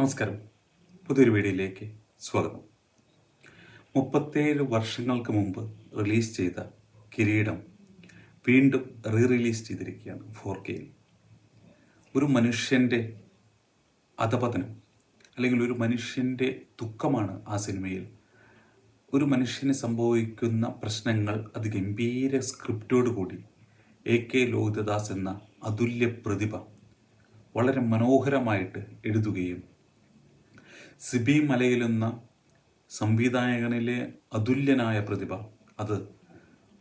നമസ്കാരം. പുതിയൊരു വീഡിയോയിലേക്ക് സ്വാഗതം. 37 വർഷങ്ങൾക്ക് മുമ്പ് റിലീസ് ചെയ്ത കിരീടം വീണ്ടും റിലീസ് ചെയ്തിരിക്കുകയാണ് 4Kയിൽ. ഒരു മനുഷ്യൻ്റെ അധപതനം അല്ലെങ്കിൽ ഒരു മനുഷ്യൻ്റെ ദുഃഖമാണ് ആ സിനിമയിൽ. ഒരു മനുഷ്യന് സംഭവിക്കുന്ന പ്രശ്നങ്ങൾ അതിഗംഭീര സ്ക്രിപ്റ്റോടുകൂടി AK ലോഹിതദാസ് എന്ന അതുല്യ പ്രതിഭ വളരെ മനോഹരമായിട്ട് എഴുതുകയും സിബി മലയിൽ എന്ന സംവിധായകനിലെ അതുല്യനായ പ്രതിഭ അത്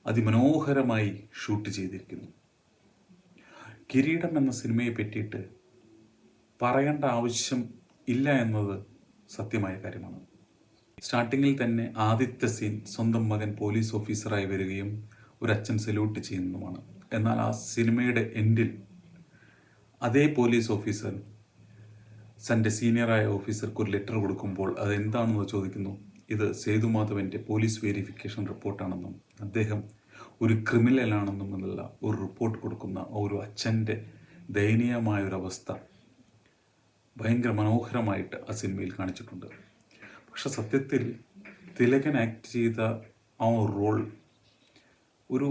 അതിമനോഹരമായി ഷൂട്ട് ചെയ്തിരിക്കുന്നു. കിരീടം എന്ന സിനിമയെ പറ്റിയിട്ട് പറയേണ്ട ആവശ്യം ഇല്ല എന്നത് സത്യമായ കാര്യമാണ്. സ്റ്റാർട്ടിങ്ങിൽ തന്നെ ആദ്യത്തെ സീൻ സ്വന്തം മകൻ പോലീസ് ഓഫീസറായി വരികയും ഒരു അച്ഛൻ സല്യൂട്ട് ചെയ്യുന്നതുമാണ്. എന്നാൽ ആ സിനിമയുടെ എൻഡിൽ അതേ പോലീസ് ഓഫീസർ തൻ്റെ സീനിയറായ ഓഫീസർക്ക് ഒരു ലെറ്റർ കൊടുക്കുമ്പോൾ അതെന്താണെന്ന് ചോദിക്കുന്നു. ഇത് സേതുമാധവൻ്റെ പോലീസ് വെരിഫിക്കേഷൻ റിപ്പോർട്ടാണെന്നും അദ്ദേഹം ഒരു ക്രിമിനലാണെന്നും എന്നുള്ള ഒരു റിപ്പോർട്ട് കൊടുക്കുന്ന ഒരു അച്ഛൻ്റെ ദയനീയമായൊരവസ്ഥ ഭയങ്കര മനോഹരമായിട്ട് ആ സിനിമയിൽ കാണിച്ചിട്ടുണ്ട്. പക്ഷെ സത്യത്തിൽ തിലകൻ ആക്ട് ചെയ്ത ആ റോൾ ഒരു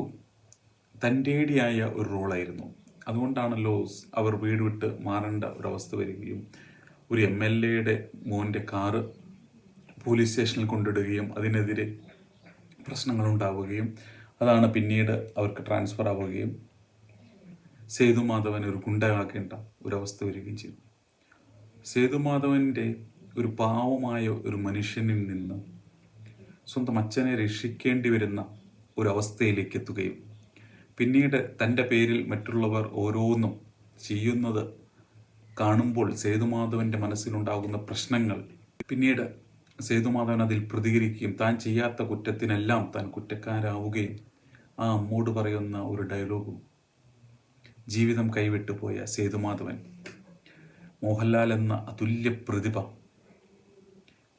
തൻ്റേടിയായ ഒരു റോളായിരുന്നു. അതുകൊണ്ടാണല്ലോ അവർ വീട് വിട്ട് മാറേണ്ട ഒരവസ്ഥ വരികയും ഒരു MLA മോൻ്റെ കാറ് പോലീസ് സ്റ്റേഷനിൽ കൊണ്ടിടുകയും അതിനെതിരെ പ്രശ്നങ്ങളുണ്ടാവുകയും അതാണ് പിന്നീട് അവർക്ക് ട്രാൻസ്ഫർ ആവുകയും സേതുമാധവൻ ഒരു ഗുണ്ടയാക്കേണ്ട ഒരവസ്ഥ വരികയും ചെയ്തു. സേതുമാധവൻ്റെ ഒരു പാവമായ ഒരു മനുഷ്യനിൽ നിന്ന് സ്വന്തം അച്ഛനെ രക്ഷിക്കേണ്ടി വരുന്ന ഒരവസ്ഥയിലേക്ക് എത്തുകയും പിന്നീട് തൻ്റെ പേരിൽ മറ്റുള്ളവർ ഓരോന്നും ചെയ്യുന്നത് കാണുമ്പോൾ സേതുമാധവൻ്റെ മനസ്സിലുണ്ടാകുന്ന പ്രശ്നങ്ങൾ പിന്നീട് സേതുമാധവൻ അതിൽ പ്രതികരിക്കുകയും താൻ ചെയ്യാത്ത കുറ്റത്തിനെല്ലാം താൻ കുറ്റക്കാരാവുകയും ആ അമ്മോട് പറയുന്ന ഒരു ഡയലോഗും ജീവിതം കൈവിട്ടു പോയ സേതുമാധവൻ മോഹൻലാൽ എന്ന അതുല്യ പ്രതിഭ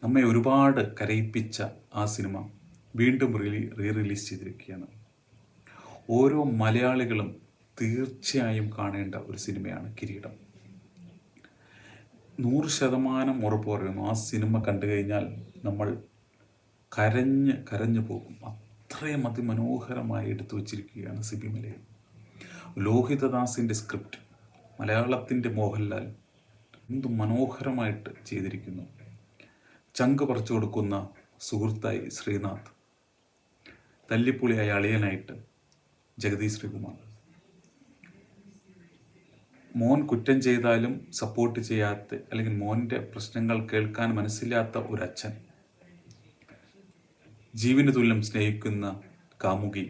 നമ്മെ ഒരുപാട് കരയിപ്പിച്ച ആ സിനിമ വീണ്ടും റിലീസ് ചെയ്തിരിക്കുകയാണ്. ഓരോ മലയാളികളും തീർച്ചയായും കാണേണ്ട ഒരു സിനിമയാണ് കിരീടം. 100% ഉറപ്പ് പറയുന്നു, ആ സിനിമ കണ്ടു കഴിഞ്ഞാൽ നമ്മൾ കരഞ്ഞു പോകും. അത്രയും അതിമനോഹരമായി എടുത്തു വച്ചിരിക്കുകയാണ് സിബി മലയിൽ. ലോഹിതദാസിൻ്റെ സ്ക്രിപ്റ്റ് മലയാളത്തിൻ്റെ മോഹൻലാൽ എന്ത് മനോഹരമായിട്ട് ചെയ്തിരിക്കുന്നു. ചങ്ക് പറിച്ചു കൊടുക്കുന്ന സുഹൃത്തായി ശ്രീനാഥ്, തല്ലിപ്പൊളിയായ അളിയനായിട്ട് ജഗദീഷ് ശ്രീകുമാർ, മോൻ കുറ്റം ചെയ്താലും സപ്പോർട്ട് ചെയ്യാത്ത അല്ലെങ്കിൽ മോൻ്റെ പ്രശ്നങ്ങൾ കേൾക്കാൻ മനസ്സില്ലാത്ത ഒരു അച്ഛൻ, ജീവന് തുല്യം സ്നേഹിക്കുന്ന കാമുകി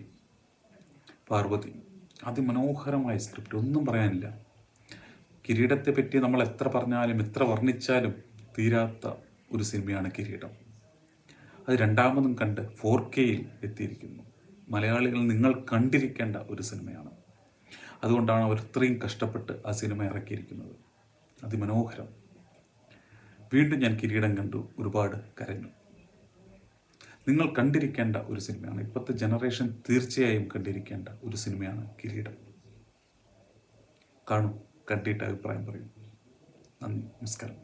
പാർവതി. അതിമനോഹരമായ സ്ക്രിപ്റ്റ്, ഒന്നും പറയാനില്ല. കിരീടത്തെ പറ്റി നമ്മൾ എത്ര പറഞ്ഞാലും എത്ര വർണ്ണിച്ചാലും തീരാത്ത ഒരു സിനിമയാണ് കിരീടം. അത് രണ്ടാമതും കണ്ട് 4Kയിൽ എത്തിയിരിക്കുന്നു. മലയാളികൾ നിങ്ങൾ കണ്ടിരിക്കേണ്ട ഒരു സിനിമയാണ്. അതുകൊണ്ടാണ് അവർ ഇത്രയും കഷ്ടപ്പെട്ട് ആ സിനിമ ഇറക്കിയിരിക്കുന്നത്. അതിമനോഹരം. വീണ്ടും ഞാൻ കിരീടം കണ്ടു, ഒരുപാട് കരഞ്ഞു. നിങ്ങൾ കണ്ടിരിക്കേണ്ട ഒരു സിനിമയാണ്. ഇപ്പോഴത്തെ ജനറേഷൻ തീർച്ചയായും കണ്ടിരിക്കേണ്ട ഒരു സിനിമയാണ് കിരീടം. കാണൂ, കണ്ടിട്ട് അഭിപ്രായം പറയൂ. നന്ദി, നമസ്കാരം.